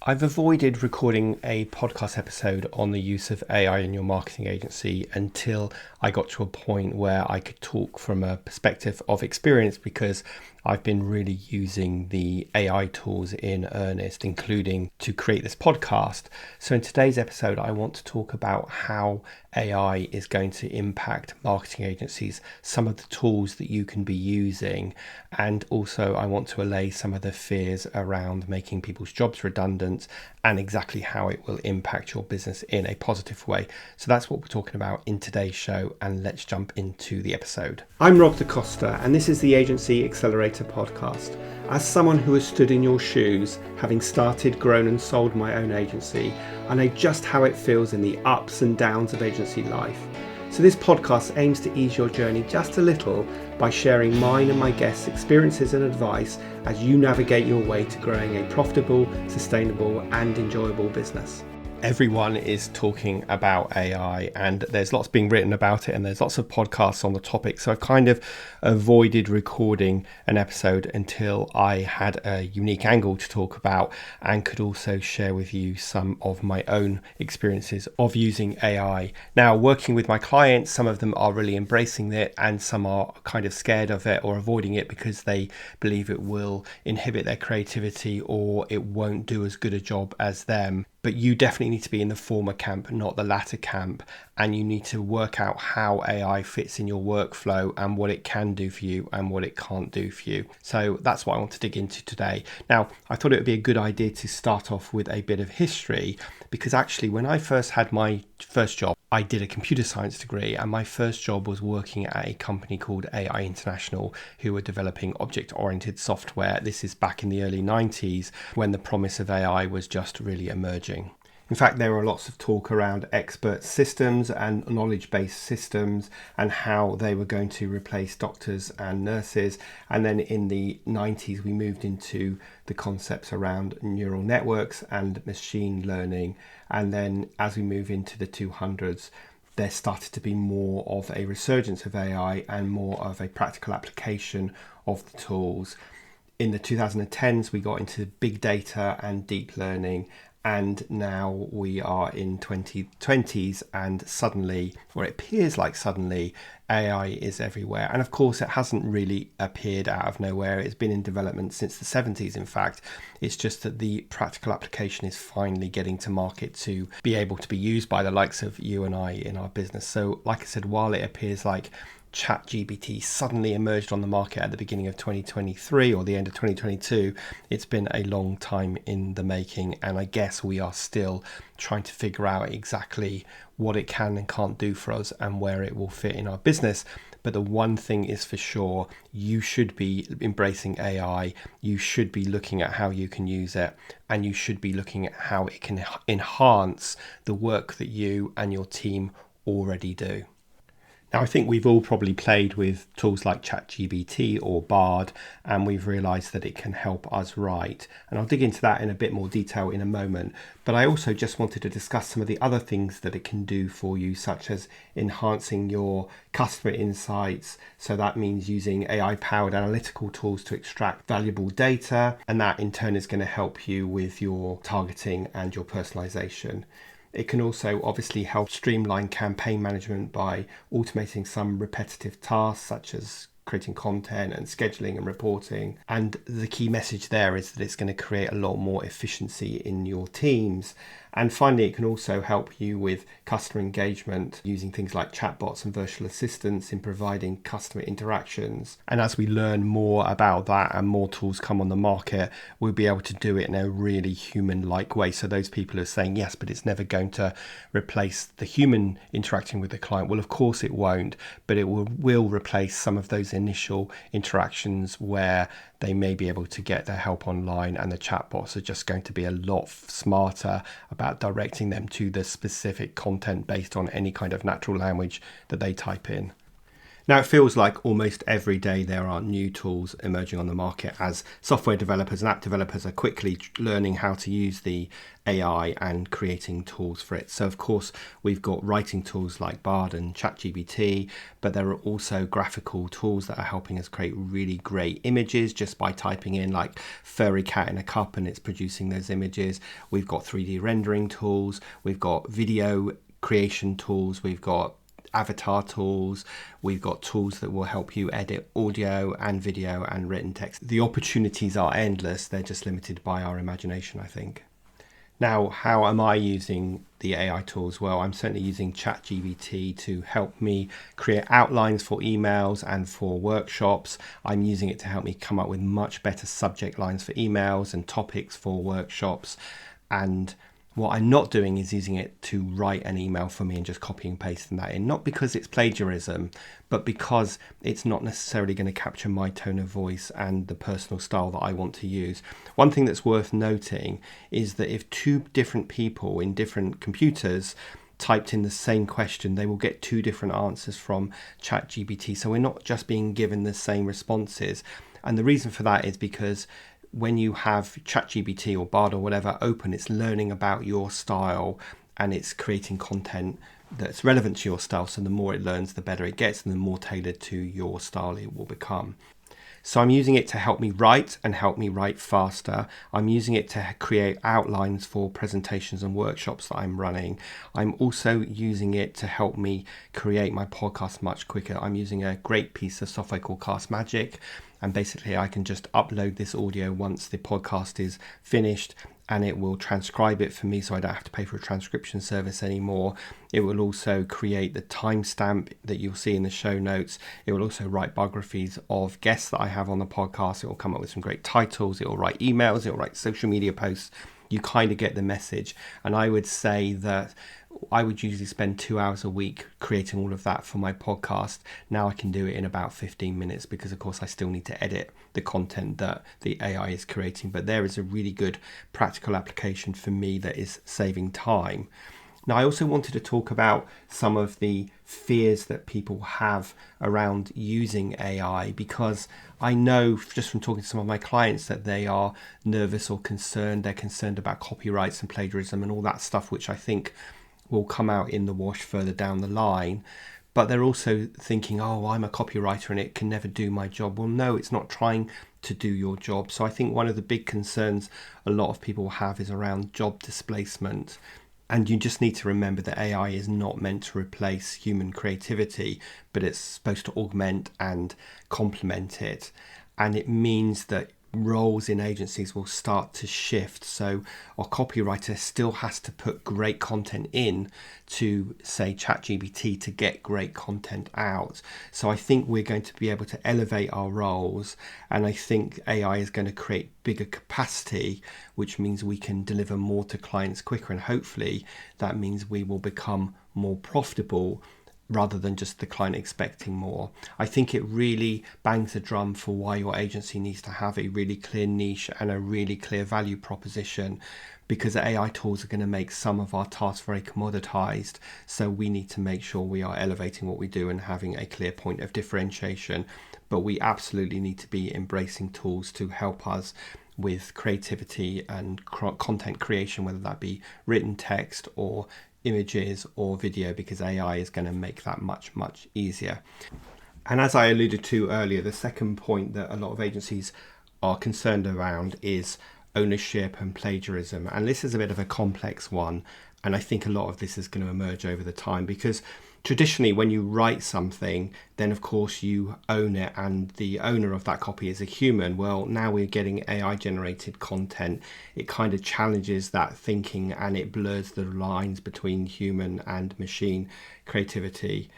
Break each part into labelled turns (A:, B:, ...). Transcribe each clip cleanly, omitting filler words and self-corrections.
A: I've avoided recording a podcast episode on the use of AI in your marketing agency until I got to a point where I could talk from a perspective of experience, because I've been really using the AI tools in earnest, including to create this podcast. So in today's episode, I want to talk about how AI is going to impact marketing agencies, some of the tools that you can be using, and also I want to allay some of the fears around making people's jobs redundant and exactly how it will impact your business in a positive way. So that's what we're talking about in today's show, and let's jump into the episode. I'm Rob Costa, and this is the Agency Accelerator Podcast. As someone who has stood in your shoes, having started, grown and sold my own agency, I know just how it feels in the ups and downs of agency life. So this podcast aims to ease your journey just a little by sharing mine and my guests' experiences and advice as you navigate your way to growing a profitable, sustainable and enjoyable business. Everyone is talking about AI, and there's lots being written about it, and there's lots of podcasts on the topic. So I've kind of avoided recording an episode until I had a unique angle to talk about and could also share with you some of my own experiences of using AI. Now, working with my clients, some of them are really embracing it and some are kind of scared of it or avoiding it because they believe it will inhibit their creativity or it won't do as good a job as them. But you definitely need to be in the former camp, not the latter camp, and you need to work out how AI fits in your workflow and what it can do for you and what it can't do for you. So that's what I want to dig into today. Now, I thought it would be a good idea to start off with a bit of history, because actually when I first had my first job, I did a computer science degree, and my first job was working at a company called AI International, who were developing object-oriented software. This is back in the early 90s when the promise of AI was just really emerging. In fact, there were lots of talk around expert systems and knowledge-based systems and how they were going to replace doctors and nurses. And then in the 90s, we moved into the concepts around neural networks and machine learning. And then as we move into the 200s, there started to be more of a resurgence of AI and more of a practical application of the tools. In the 2010s, we got into big data and deep learning. And now we are in 2020s, and suddenly, or it appears like suddenly, AI is everywhere. And of course, it hasn't really appeared out of nowhere. It's been in development since the 70s, in fact. It's just that the practical application is finally getting to market to be able to be used by the likes of you and I in our business. So like I said, while it appears like Chat GPT suddenly emerged on the market at the beginning of 2023 or the end of 2022, it's been a long time in the making, and I guess we are still trying to figure out exactly what it can and can't do for us and where it will fit in our business. But the one thing is for sure, you should be embracing AI, you should be looking at how you can use it, and you should be looking at how it can enhance the work that you and your team already do. Now, I think we've all probably played with tools like Chat GPT or Bard, and we've realised that it can help us write. And I'll dig into that in a bit more detail in a moment. But I also just wanted to discuss some of the other things that it can do for you, such as enhancing your customer insights. So that means using AI-powered analytical tools to extract valuable data, and that in turn is going to help you with your targeting and your personalisation. It can also obviously help streamline campaign management by automating some repetitive tasks such as creating content and scheduling and reporting. And the key message there is that it's going to create a lot more efficiency in your teams. And finally, it can also help you with customer engagement using things like chatbots and virtual assistants in providing customer interactions. And as we learn more about that and more tools come on the market, we'll be able to do it in a really human-like way. So those people are saying, yes, but it's never going to replace the human interacting with the client. Well, of course it won't, but it will replace some of those initial interactions where they may be able to get their help online, and the chatbots are just going to be a lot smarter about directing them to the specific content based on any kind of natural language that they type in. Now, it feels like almost every day there are new tools emerging on the market as software developers and app developers are quickly learning how to use the AI and creating tools for it. So, of course, we've got writing tools like Bard and Chat GPT, but there are also graphical tools that are helping us create really great images just by typing in like furry cat in a cup and it's producing those images. We've got 3D rendering tools, we've got video creation tools, we've got avatar tools, we've got tools that will help you edit audio and video and written text. The opportunities are endless, they're just limited by our imagination, I think. Now, how am I using the AI tools? Well, I'm certainly using Chat GPT to help me create outlines for emails and for workshops. I'm using it to help me come up with much better subject lines for emails and topics for workshops. And what I'm not doing is using it to write an email for me and just copy and pasting that in. Not because it's plagiarism, but because it's not necessarily going to capture my tone of voice and the personal style that I want to use. One thing that's worth noting is that if two different people in different computers typed in the same question, they will get two different answers from ChatGPT. So we're not just being given the same responses. And the reason for that is because when you have ChatGPT or Bard or whatever open, it's learning about your style and it's creating content that's relevant to your style. So the more it learns, the better it gets and the more tailored to your style it will become. So I'm using it to help me write and help me write faster. I'm using it to create outlines for presentations and workshops that I'm running. I'm also using it to help me create my podcast much quicker. I'm using a great piece of software called Cast Magic. And basically I can just upload this audio once the podcast is finished and it will transcribe it for me so I don't have to pay for a transcription service anymore. It will also create the timestamp that you'll see in the show notes. It will also write biographies of guests that I have on the podcast. It will come up with some great titles. It will write emails. It will write social media posts. You kind of get the message. And I would say that I would usually spend 2 hours a week creating all of that for my podcast. Now I can do it in about 15 minutes because, of course, I still need to edit the content that the AI is creating. But there is a really good practical application for me that is saving time. Now, I also wanted to talk about some of the fears that people have around using AI, because I know just from talking to some of my clients that they are nervous or concerned. They're concerned about copyrights and plagiarism and all that stuff, which I think will come out in the wash further down the line. But they're also thinking, oh, I'm a copywriter and it can never do my job. Well, no, it's not trying to do your job. So I think one of the big concerns a lot of people have is around job displacement. And you just need to remember that AI is not meant to replace human creativity, but it's supposed to augment and complement it. And it means that roles in agencies will start to shift. So a copywriter still has to put great content in to, say, ChatGPT to get great content out. So I think we're going to be able to elevate our roles, and I think AI is going to create bigger capacity, which means we can deliver more to clients quicker, and hopefully that means we will become more profitable rather than just the client expecting more. I think it really bangs the drum for why your agency needs to have a really clear niche and a really clear value proposition, because AI tools are going to make some of our tasks very commoditized. So we need to make sure we are elevating what we do and having a clear point of differentiation. But we absolutely need to be embracing tools to help us with creativity and content creation, whether that be written text or images or video, because AI is going to make that much easier. And as I alluded to earlier, the second point that a lot of agencies are concerned around is ownership and plagiarism. And this is a bit of a complex one, and I think a lot of this is going to emerge over the time, because traditionally when you write something, then of course you own it and the owner of that copy is a human. Well, now we're getting AI generated content. It kind of challenges that thinking and it blurs the lines between human and machine creativity.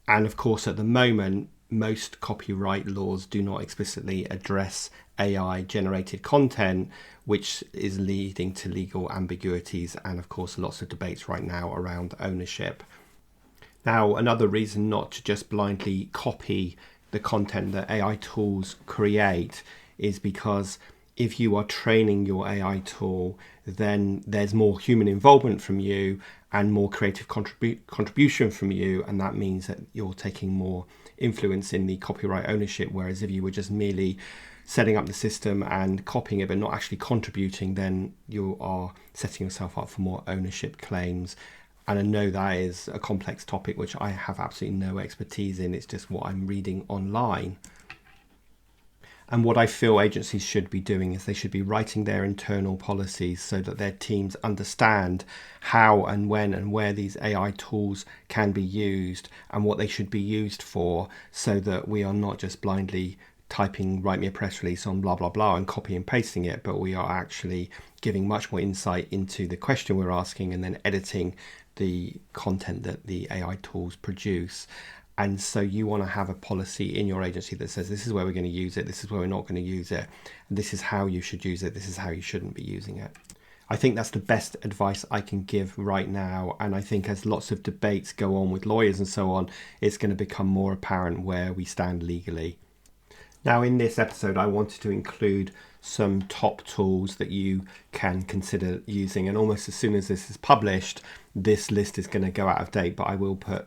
A: And of course, at the moment, most copyright laws do not explicitly address AI generated content, which is leading to legal ambiguities and of course lots of debates right now around ownership. Now, another reason not to just blindly copy the content that AI tools create is because if you are training your AI tool, then there's more human involvement from you and more creative contribution from you, and that means that you're taking more influence in the copyright ownership, whereas if you were just merely setting up the system and copying it but not actually contributing, then you are setting yourself up for more ownership claims. And I know that is a complex topic which I have absolutely no expertise in. It's just what I'm reading online. And what I feel agencies should be doing is they should be writing their internal policies so that their teams understand how and when and where these AI tools can be used and what they should be used for, so that we are not just blindly typing write me a press release on blah blah blah and copy and pasting it, but we are actually giving much more insight into the question we're asking and then editing the content that the AI tools produce. And so you want to have a policy in your agency that says this is where we're going to use it, this is where we're not going to use it, and this is how you should use it, this is how you shouldn't be using it. I think that's the best advice I can give right now. And I think as lots of debates go on with lawyers and so on, it's going to become more apparent where we stand legally. Now, in this episode, I wanted to include some top tools that you can consider using. And almost as soon as this is published, this list is going to go out of date, but I will put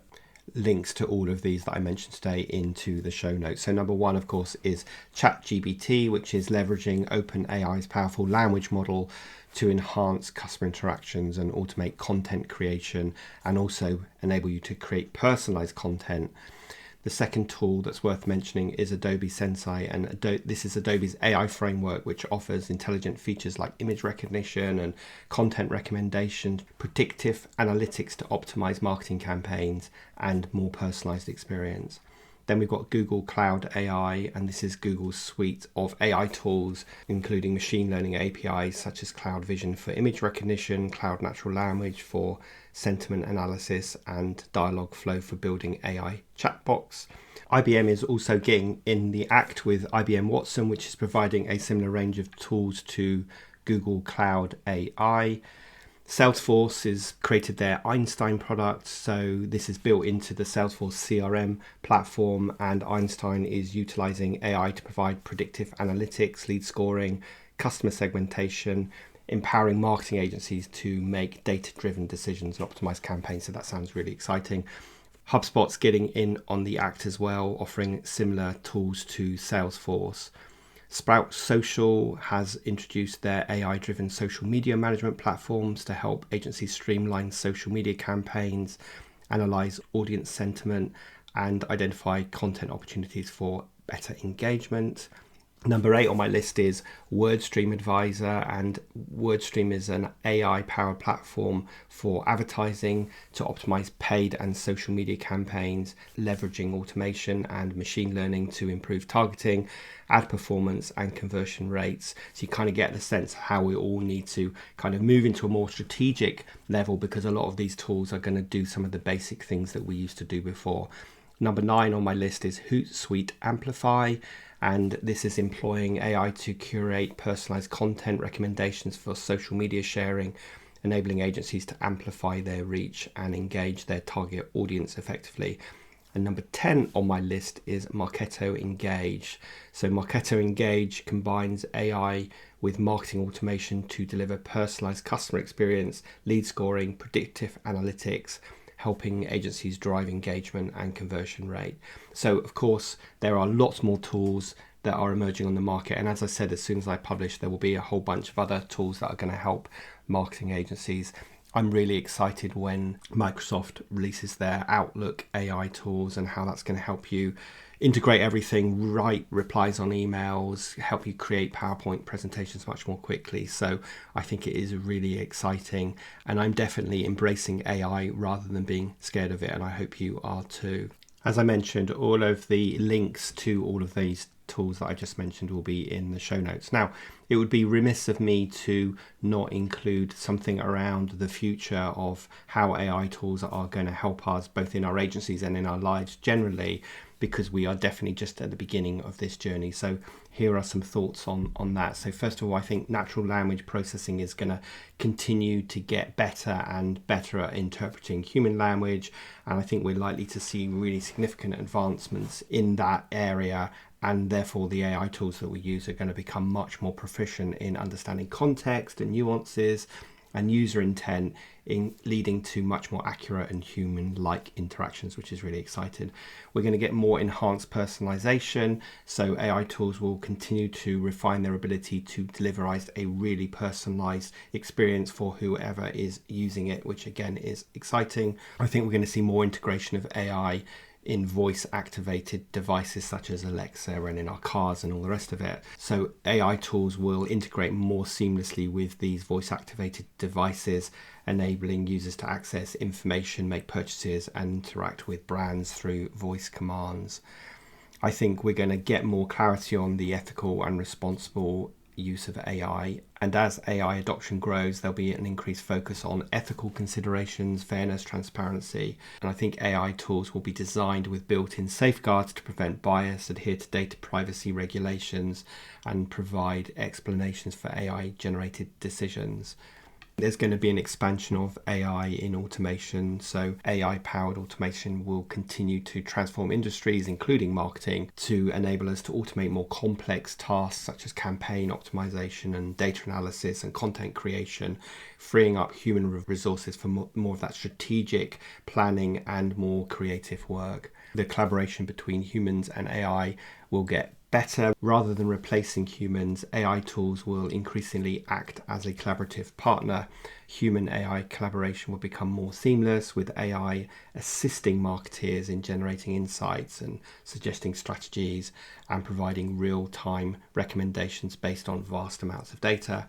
A: links to all of these that I mentioned today into the show notes. So number one, of course, is Chat GPT, which is leveraging OpenAI's powerful language model to enhance customer interactions and automate content creation, and also enable you to create personalized content. The second tool that's worth mentioning is Adobe Sensei, and this is Adobe's AI framework, which offers intelligent features like image recognition and content recommendations, predictive analytics to optimize marketing campaigns and more personalized experience. Then we've got Google Cloud AI, and this is Google's suite of AI tools, including machine learning APIs such as Cloud Vision for image recognition, Cloud Natural Language for sentiment analysis, and Dialogflow for building AI chatbots. IBM is also getting in the act with IBM Watson, which is providing a similar range of tools to Google Cloud AI. Salesforce has created their Einstein product, so this is built into the Salesforce CRM platform, and Einstein is utilizing AI to provide predictive analytics, lead scoring, customer segmentation, empowering marketing agencies to make data-driven decisions and optimize campaigns. So that sounds really exciting. HubSpot's getting in on the act as well, offering similar tools to Salesforce. Sprout Social has introduced their AI-driven social media management platforms to help agencies streamline social media campaigns, analyze audience sentiment, and identify content opportunities for better engagement. Number 8 on my list is WordStream Advisor, and WordStream is an AI-powered platform for advertising to optimize paid and social media campaigns, leveraging automation and machine learning to improve targeting, ad performance, and conversion rates. So you kind of get the sense how we all need to kind of move into a more strategic level, because a lot of these tools are going to do some of the basic things that we used to do before. Number 9 on my list is Hootsuite Amplify, and this is employing AI to curate personalized content recommendations for social media sharing, enabling agencies to amplify their reach and engage their target audience effectively. And number 10 on my list is Marketo Engage. So Marketo Engage combines AI with marketing automation to deliver personalized customer experience, lead scoring, predictive analytics, helping agencies drive engagement and conversion rate. So of course, there are lots more tools that are emerging on the market. And as I said, as soon as I publish, there will be a whole bunch of other tools that are going to help marketing agencies. I'm really excited when Microsoft releases their Outlook AI tools and how that's going to help you integrate everything, write replies on emails, help you create PowerPoint presentations much more quickly. So I think it is really exciting, and I'm definitely embracing AI rather than being scared of it, and I hope you are too. As I mentioned, all of the links to all of these tools that I just mentioned will be in the show notes. Now, it would be remiss of me to not include something around the future of how AI tools are going to help us both in our agencies and in our lives generally, because we are definitely just at the beginning of this journey. So here are some thoughts on that. So first of all, I think natural language processing is going to continue to get better and better at interpreting human language. And I think we're likely to see really significant advancements in that area. And therefore, the AI tools that we use are going to become much more proficient in understanding context and nuances, and user intent, in leading to much more accurate and human-like interactions, which is really exciting. We're going to get more enhanced personalization, so AI tools will continue to refine their ability to deliver a really personalized experience for whoever is using it, which again is exciting. I think we're going to see more integration of AI in voice-activated devices such as Alexa and in our cars and all the rest of it. So AI tools will integrate more seamlessly with these voice-activated devices, enabling users to access information, make purchases, and interact with brands through voice commands. I think we're going to get more clarity on the ethical and responsible use of AI, and as AI adoption grows, there'll be an increased focus on ethical considerations, fairness, transparency, and I think AI tools will be designed with built-in safeguards to prevent bias, adhere to data privacy regulations, and provide explanations for AI generated decisions. There's going to be an expansion of AI in automation, so AI-powered automation will continue to transform industries, including marketing, to enable us to automate more complex tasks such as campaign optimization and data analysis and content creation, freeing up human resources for more of that strategic planning and more creative work. The collaboration between humans and AI will get better. Rather than replacing humans, AI tools will increasingly act as a collaborative partner. Human AI collaboration will become more seamless, with AI assisting marketeers in generating insights and suggesting strategies and providing real-time recommendations based on vast amounts of data.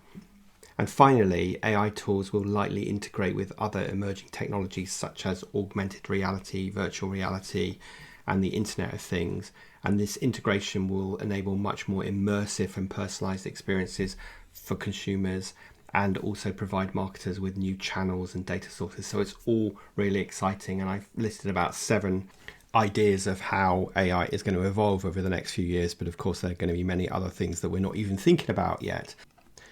A: And finally, AI tools will likely integrate with other emerging technologies such as augmented reality, virtual reality, and the Internet of Things. And this integration will enable much more immersive and personalized experiences for consumers, and also provide marketers with new channels and data sources. So it's all really exciting. And I've listed about 7 ideas of how AI is going to evolve over the next few years. But of course, there are going to be many other things that we're not even thinking about yet.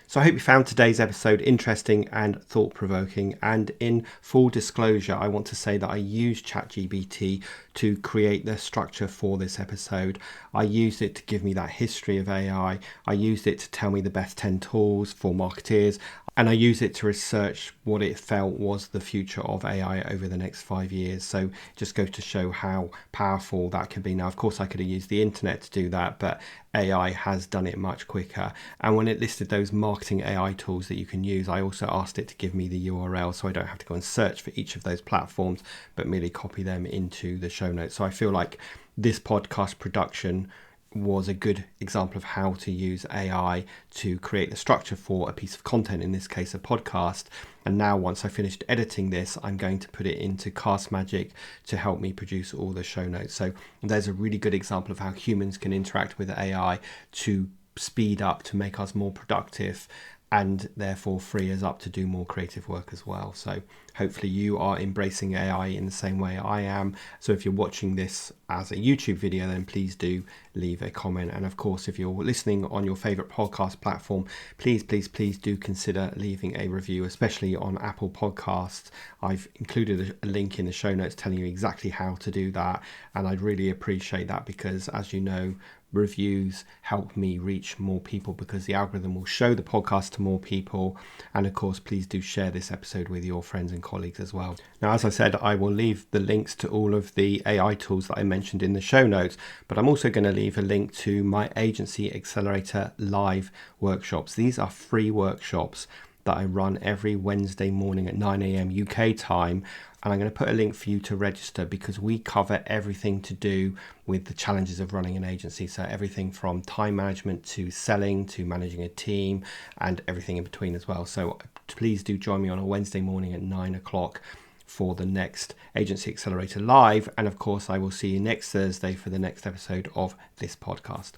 A: So I hope you found today's episode interesting and thought-provoking. And in full disclosure, I want to say that I used Chat GPT to create the structure for this episode. I used it to give me that history of AI. I used it to tell me the best 10 tools for marketeers. And I use it to research what it felt was the future of AI over the next 5 years. So just goes to show how powerful that can be. Now, of course, I could have used the internet to do that, but AI has done it much quicker. And when it listed those marketing AI tools that you can use, I also asked it to give me the URL so I don't have to go and search for each of those platforms, but merely copy them into the show notes. So I feel like this podcast production was a good example of how to use AI to create the structure for a piece of content, in this case a podcast. And now once I finished editing this, I'm going to put it into Cast Magic to help me produce all the show notes. So there's a really good example of how humans can interact with AI to speed up, to make us more productive, and therefore free us up to do more creative work as well. So hopefully you are embracing AI in the same way I am. So if you're watching this as a YouTube video, then please do leave a comment. And of course, if you're listening on your favorite podcast platform, please do consider leaving a review, especially on Apple Podcasts. I've included a link in the show notes telling you exactly how to do that. And I'd really appreciate that because, as you know, reviews help me reach more people because the algorithm will show the podcast to more people. And of course, please do share this episode with your friends and colleagues as well. Now, as I said, I will leave the links to all of the AI tools that I mentioned in the show notes, but I'm also going to leave a link to my Agency Accelerator live workshops. These are free workshops that I run every Wednesday morning at 9 a.m. UK time. And I'm going to put a link for you to register because we cover everything to do with the challenges of running an agency. So everything from time management to selling to managing a team and everything in between as well. So please do join me on a Wednesday morning at 9 o'clock for the next Agency Accelerator Live. And of course, I will see you next Thursday for the next episode of this podcast.